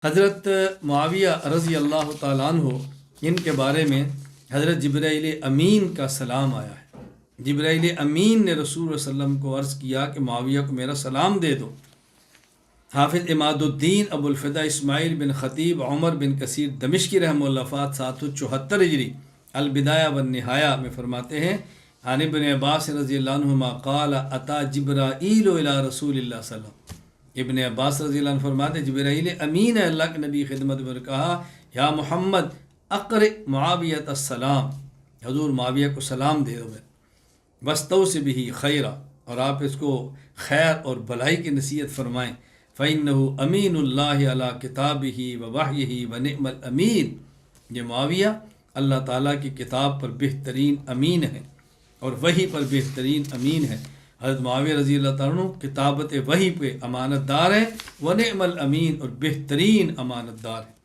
حضرت معاویہ رضی اللہ تعالیٰ عنہ ان کے بارے میں حضرت جبرائیل امین کا سلام آیا ہے۔ جبرائیل امین نے رسول اللہ صلی اللہ علیہ وسلم کو عرض کیا کہ معاویہ کو میرا سلام دے دو۔ حافظ اماد الدین ابو الفدا اسماعیل بن خطیب عمر بن کثیر دمشقی رحمہ اللہ وفات 774 ہجری البدایہ والنہایہ میں فرماتے ہیں عن ابن عباس رضی اللہ عنہما قال اتا جبرائیل الی رسول اللہ صلی اللہ علیہ وسلم۔ ابن عباس رضی اللہ عنہ فرماتے ہیں جبرائیل امین ہے اللہ کے نبی خدمت میں کہا یا محمد اقرئ معاویۃ السلام، حضور معاویہ کو سلام دے دو میں واستوصِ بہ خیرا، اور آپ اس کو خیر اور بھلائی کی نصیحت فرمائیں۔ فإنہ امین اللہ علی کتابہ ووحیہ ونعم الامین، یہ معاویہ اللہ تعالیٰ کی کتاب پر بہترین امین ہے اور وحی پر بہترین امین ہے۔ حضرت معاویہ رضی اللہ تعالیٰ عنہ کتابت وحی پہ امانت دار ہیں، ونعم الامین، اور بہترین امانت دار ہیں۔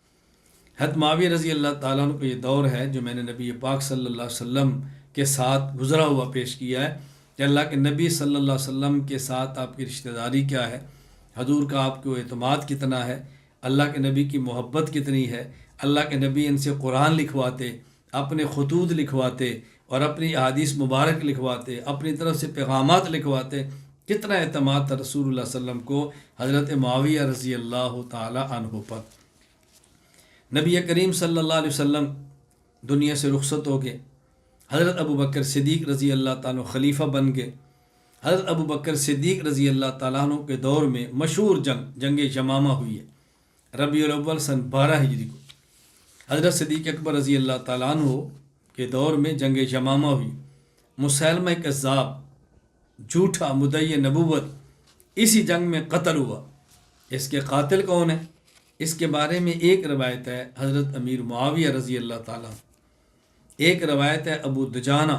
حضرت معاویہ رضی اللہ تعالیٰ عنہ کو یہ دور ہے جو میں نے نبی پاک صلی اللہ علیہ وسلم کے ساتھ گزرا ہوا پیش کیا ہے کہ اللہ کے نبی صلی اللہ علیہ وسلم کے ساتھ آپ کی رشتہ داری کیا ہے، حضور کا آپ کو اعتماد کتنا ہے، اللہ کے نبی کی محبت کتنی ہے، اللہ کے نبی ان سے قرآن لکھواتے، اپنے خطوط لکھواتے اور اپنی احادیث مبارک لکھواتے، اپنی طرف سے پیغامات لکھواتے، کتنا اعتماد تھا رسول اللہ صلی اللہ علیہ وسلم کو حضرت معاویہ رضی اللہ تعالی عنہ پر۔ نبی کریم صلی اللہ علیہ وسلم دنیا سے رخصت ہو گئے، حضرت ابو بکر صدیق رضی اللہ تعالیٰ عنہ خلیفہ بن گئے۔ حضرت ابو بکر صدیق رضی اللہ تعالیٰ عنہ کے دور میں مشہور جنگ یمامہ ہوئی ہے ربیع الاول سن 12 ہجری کو۔ حضرت صدیق اکبر رضی اللہ تعالیٰ عنہ کے دور میں جنگ یمامہ ہوئی۔ مسیلمہ کذاب جھوٹا مدعی نبوت اسی جنگ میں قتل ہوا۔ اس کے قاتل کون ہیں؟ اس کے بارے میں ایک روایت ہے حضرت امیر معاویہ رضی اللہ تعالیٰ، ایک روایت ہے ابو دجانہ،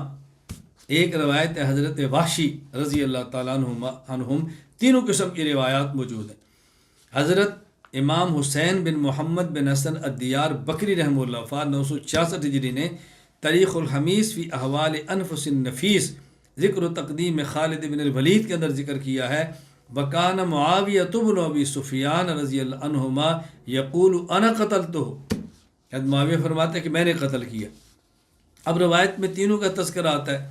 ایک روایت ہے حضرت وحشی رضی اللہ تعالیٰ عنہم، تینوں قسم کی روایات موجود ہیں۔ حضرت امام حسین بن محمد بن حسن الدیار بکری رحمہ اللہ وفات 966 ہجری نے تاریخ الحمیس فی احوال انفس النفیس ذکر و تقدیم خالد بن الولید کے اندر ذکر کیا ہے وکان معاویہ بن ابی سفیان رضی اللہ عنہما یقول انا قتلتہ، حضرت معاویہ فرماتے ہیں کہ میں نے قتل کیا۔ اب روایت میں تینوں کا تذکرہ آتا ہے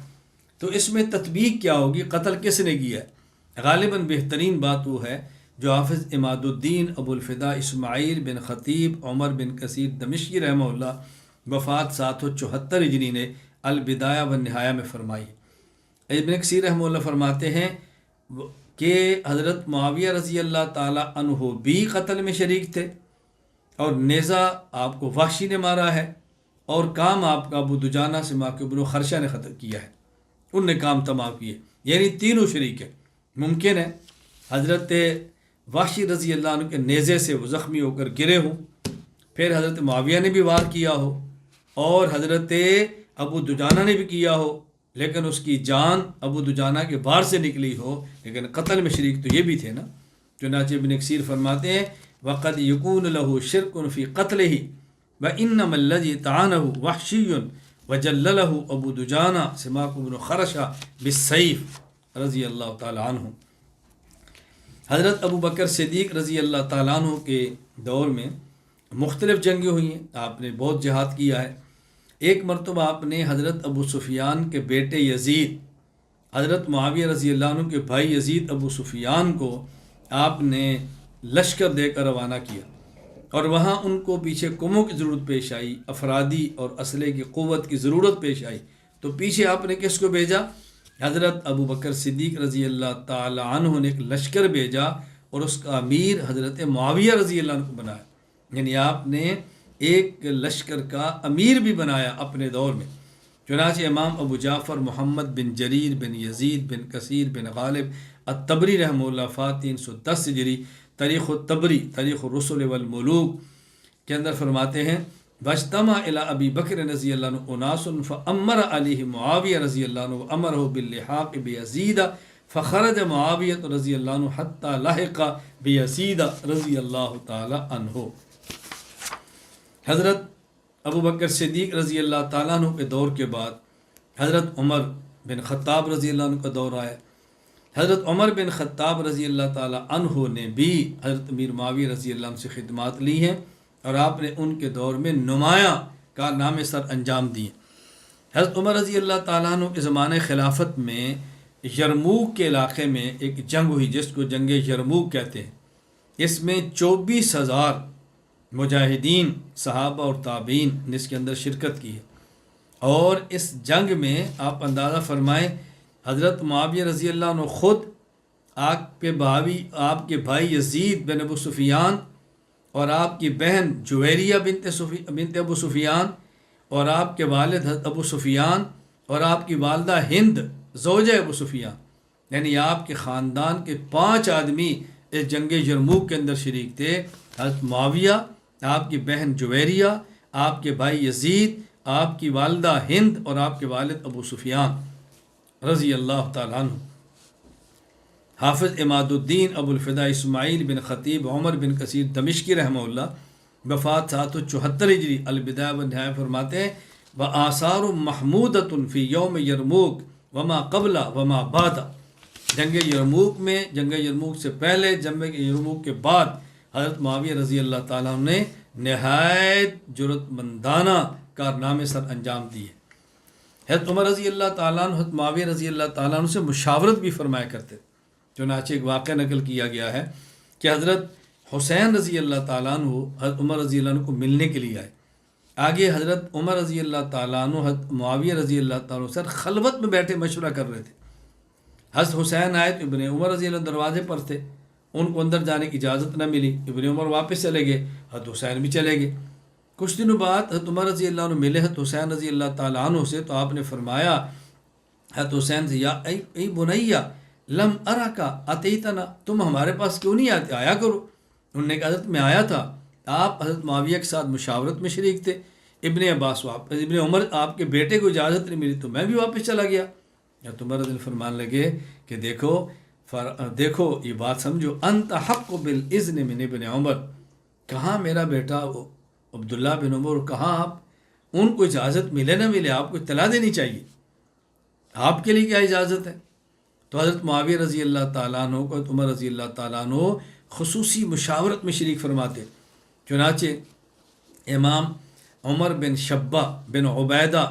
تو اس میں تطبیق کیا ہوگی، قتل کس نے کیا ہے؟ غالباً بہترین بات وہ ہے جو حافظ اماد الدین ابو الفدا اسماعیل بن خطیب عمر بن کثیر دمشقی رحمہ اللہ وفات 774 ہجری نے البدایہ والنہایہ میں فرمائی۔ ابن کثیر رحمہ اللہ فرماتے ہیں کہ حضرت معاویہ رضی اللہ تعالیٰ عنہ بھی قتل میں شریک تھے اور نیزہ آپ کو وحشی نے مارا ہے اور کام آپ کا ابو دجانہ سے ماکب بن خرشہ نے ختم کیا ہے، ان نے کام تمام کیے، یعنی تینوں شریک ہیں۔ ممکن ہے حضرت وحشی رضی اللہ عنہ کے نیزے سے وہ زخمی ہو کر گرے ہوں، پھر حضرت معاویہ نے بھی وار کیا ہو اور حضرت ابو دجانہ نے بھی کیا ہو، لیکن اس کی جان ابو دجانہ کے بار سے نکلی ہو، لیکن قتل میں شریک تو یہ بھی تھے نا۔ چنانچہ ابن کثیر فرماتے ہیں وقد یکون له شرک فی قتلہ وانما الذی طعنہ وحشی وجللہ ابو دجانہ سماک بن خرشہ بالسیف رضی اللہ تعالی عنہ۔ حضرت ابو بکر صدیق رضی اللہ تعالیٰ عنہ کے دور میں مختلف جنگیں ہوئی ہیں، آپ نے بہت جہاد کیا ہے۔ ایک مرتبہ آپ نے حضرت ابو سفیان کے بیٹے یزید، حضرت معاویہ رضی اللہ عنہ کے بھائی یزید ابو سفیان کو آپ نے لشکر دے کر روانہ کیا اور وہاں ان کو پیچھے قوموں کی ضرورت پیش آئی، افرادی اور اسلحے کی قوت کی ضرورت پیش آئی، تو پیچھے آپ نے کس کو بھیجا؟ حضرت ابو بکر صدیق رضی اللہ تعالی عنہ نے ایک لشکر بھیجا اور اس کا امیر حضرت معاویہ رضی اللہ عنہ کو بنایا، یعنی آپ نے ایک لشکر کا امیر بھی بنایا اپنے دور میں۔ چنانچہ امام ابو جعفر محمد بن جریر بن یزید بن کثیر بن غالب الطبری رحمہ اللہ وفات 310 ہجری تاریخ الطبری تاریخ الرسل والملوک کے اندر فرماتے ہیں واجتمع الی ابی بکر رضی اللہ عنہ اناس فامر علیہ معاویہ رضی اللہ عنہ وامرہ باللحاق بیزید فخرج معاویہ رضی اللہ عنہ حتی لحق بیزید رضی اللہ تعالی عنہ۔ حضرت ابو بکر صدیق رضی اللہ تعالیٰ عنہ کے دور کے بعد حضرت عمر بن خطاب رضی اللہ عنہ کا دور آیا، حضرت عمر بن خطاب رضی اللہ تعالی عنہ نے بھی حضرت امیر معاویہ رضی اللہ عنہ سے خدمات لی ہیں اور آپ نے ان کے دور میں نمایاں کارنامے سر انجام دیے۔ حضرت عمر رضی اللہ تعالیٰ عنہ کے زمانے خلافت میں یرموک کے علاقے میں ایک جنگ ہوئی جس کو جنگ یرموک کہتے ہیں۔ اس میں 24,000 مجاہدین صحابہ اور تابعین نے اس کے اندر شرکت کی ہے، اور اس جنگ میں آپ اندازہ فرمائیں حضرت معاویہ رضی اللہ عنہ خود، آپ کے بھائی یزید بن ابو سفیان اور آپ کی بہن جویریہ بنت ابو سفیان اور آپ کے والد حضرت ابو سفیان اور آپ کی والدہ ہند زوجہ ابو سفیان، یعنی آپ کے خاندان کے 5 آدمی اس جنگ یرموک کے اندر شریک تھے۔ حضرت معاویہ، آپ کی بہن جویریہ، آپ کے بھائی یزید، آپ کی والدہ ہند اور آپ کے والد ابو سفیان رضی اللہ تعالیٰ عنہ۔ حافظ عماد الدین ابو الفدا اسماعیل بن خطیب عمر بن کثیر دمشقی رحمہ اللہ وفات 774 ہجری البدایہ والنہایہ فرماتے ہیں وآثار محمودۃ فی یوم یرموک وما قبل وما بعد۔ جنگ یرموک سے پہلے، جنگ یرموک کے بعد حضرت معاویہ رضی اللہ تعالیٰ عنہ نے نہایت جرأت مندانہ کارنامے سر انجام دیے۔ حضرت عمر رضی اللہ تعالیٰ عنہ حضرت معاویہ رضی اللہ تعالیٰ عنہ سے مشاورت بھی فرمایا کرتے، چنانچہ ایک واقعہ نقل کیا گیا ہے کہ حضرت حسین رضی اللہ تعالیٰ عنہ حضرت عمر رضی اللہ عنہ کو ملنے کے لیے آئے۔ آگے حضرت عمر رضی اللہ تعالیٰ عنہ حضرت معاویہ رضی اللہ تعالیٰ عنہ سر خلوت میں بیٹھے مشورہ کر رہے تھے۔ حضرت حسین آئے تو ابن عمر رضی اللہ دروازے پر تھے، ان کو اندر جانے کی اجازت نہ ملی، ابن عمر واپس چلے گئے، حضرت حسین بھی چلے گئے۔ کچھ دنوں بعد حضرت عمر رضی اللہ عنہ ملے حضرت حسین رضی اللہ تعالیٰ عنہ سے، تو آپ نے فرمایا حضرت حسین سے، یا ای بنیہ لم ارکا اتیتنا، تم ہمارے پاس کیوں نہیں آتے، آیا کرو۔ انہوں نے کہا حضرت میں آیا تھا، آپ حضرت معاویہ کے ساتھ مشاورت میں شریک تھے، ابن عمر آپ کے بیٹے کو اجازت نہیں ملی تو میں بھی واپس چلا گیا۔ حضرت عمر رضی اللہ فرمان لگے کہ دیکھو یہ بات سمجھو، انت حق بالاذن من ابن عمر، کہاں میرا بیٹا عبداللہ بن عمر، کہاں آپ، ان کو اجازت ملے نہ ملے آپ کو اطلاع دینی چاہیے، آپ کے لیے کیا اجازت ہے۔ تو حضرت معاویہ رضی اللہ تعالیٰ عنہ کو حضرت عمر رضی اللہ تعالیٰ عنہ خصوصی مشاورت میں شریک فرماتے۔ چنانچہ امام عمر بن شبہ بن عبیدہ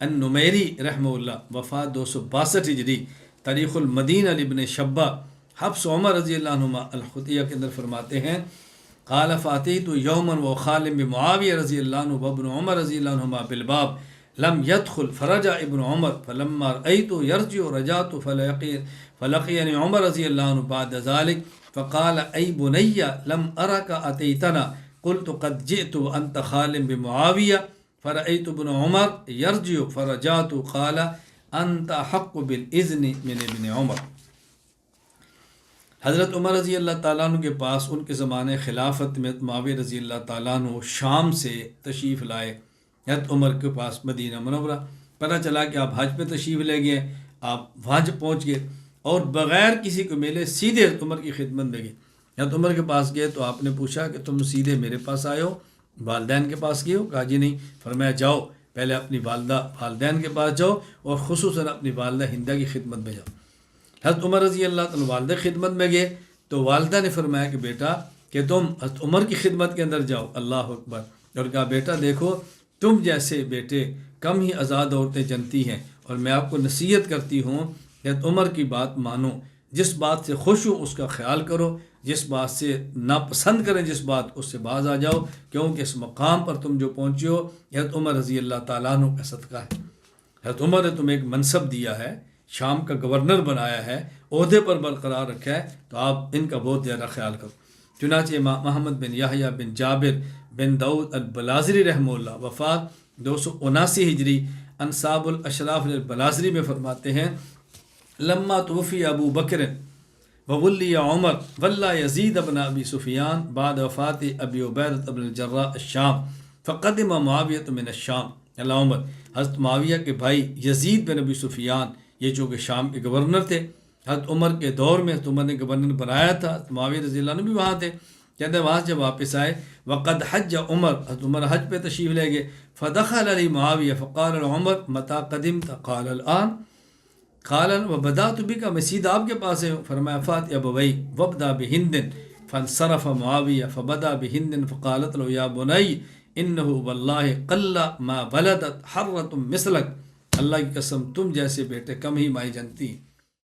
النمیری رحمہ اللہ وفات 262 ہجری تاریخ المدینہ ابن شبہ حفص عمر رضی اللہ عنہ الخطیہ کے اندر فرماتے ہیں قال فاتیت یوما وخالم بمعاویہ رضی اللہ عنہ وابن عمر رضی اللہ عنہما بالباب لم يدخل فرجع ابن عمر فلما رأيت يرجع رجعت فلقيني عمر رضی اللہ عنہ بعد ذلك فقال اي بني لم أرك أتيتنا قلت قد جئت وأنت خالم بمعاوية فرأيت ابن عمر يرجع فرجعت قال أنت حق بالإذن من ابن عمر۔ حضرت عمر رضی اللہ تعالیٰ عنہ کے پاس ان کے زمانے خلافت میں معاویہ رضی اللہ تعالیٰ عنہ شام سے تشریف لائے حضرت عمر کے پاس مدینہ منورہ۔ پتہ چلا کہ آپ حج پہ تشریف لے گئے، آپ حج پہنچ گئے اور بغیر کسی کو ملے سیدھے حضرت عمر کی خدمت میں گئے۔ حضرت عمر کے پاس گئے تو آپ نے پوچھا کہ تم سیدھے میرے پاس آئے ہو، والدین کے پاس گئے ہو؟ کہا جی نہیں۔ فرمایا جاؤ پہلے اپنی والدین کے پاس جاؤ اور خصوصاً اپنی والدہ ہندہ کی خدمت میں جاؤ۔ حضرت عمر رضی اللہ تعالیٰ والدہ خدمت میں گئے تو والدہ نے فرمایا کہ بیٹا کہ تم حضرت عمر کی خدمت کے اندر جاؤ۔ اللہ اکبر۔ اور کہا بیٹا دیکھو تم جیسے بیٹے کم ہی آزاد عورتیں جنتی ہیں، اور میں آپ کو نصیحت کرتی ہوں کہ حضرت عمر کی بات مانو، جس بات سے خوش ہو اس کا خیال کرو، جس بات سے ناپسند کریں جس بات اس سے باز آ جاؤ، کیونکہ اس مقام پر تم جو پہنچے ہو حضرت عمر رضی اللہ تعالیٰ عنہ کا صدقہ ہے۔ حضرت عمر نے تمہیں ایک منصب دیا ہے، شام کا گورنر بنایا ہے، عہدے پر برقرار رکھا ہے، تو آپ ان کا بہت زیادہ خیال کرو۔ چنانچہ امام محمد بن یحییٰ بن جابر بن داؤد البلازری رحمہ اللہ وفات 279 ہجری انصاب الاشراف البلازری میں فرماتے ہیں لما توفی ابو بکر وولی عمر ولا یزید بن ابی سفیان بعد وفات ابی عبیدہ بن الجراح الشام فقدم معاویہ من الشام۔ اللہ عمر حضرت معاویہ کے بھائی یزید بن ابی سفیان یہ جو کہ شام کے گورنر تھے، حضرت عمر کے دور میں حضرت عمر نے گورنر بنایا تھا، معاویہ رضی اللہ عنہ بھی وہاں تھے۔ کہتے ہیں وہاں سے واپس آئے وقد حج عمر، حضرت عمر حج پہ تشریف لے گئے، فدخل علی معاویہ فقال عمر متی قدمت قال الآن، قالن و بدات بکا، میں سیدھا آپ کے پاس ہوں. فرمایا فات ابوئی وبدا بہند فانصرف معاویہ فبدا بہند فقالت له یا بنی انه واللہ قل ما بلدت حرۃ مثلک، اللہ کی قسم تم جیسے بیٹے کم ہی مائی جانتی ہیں.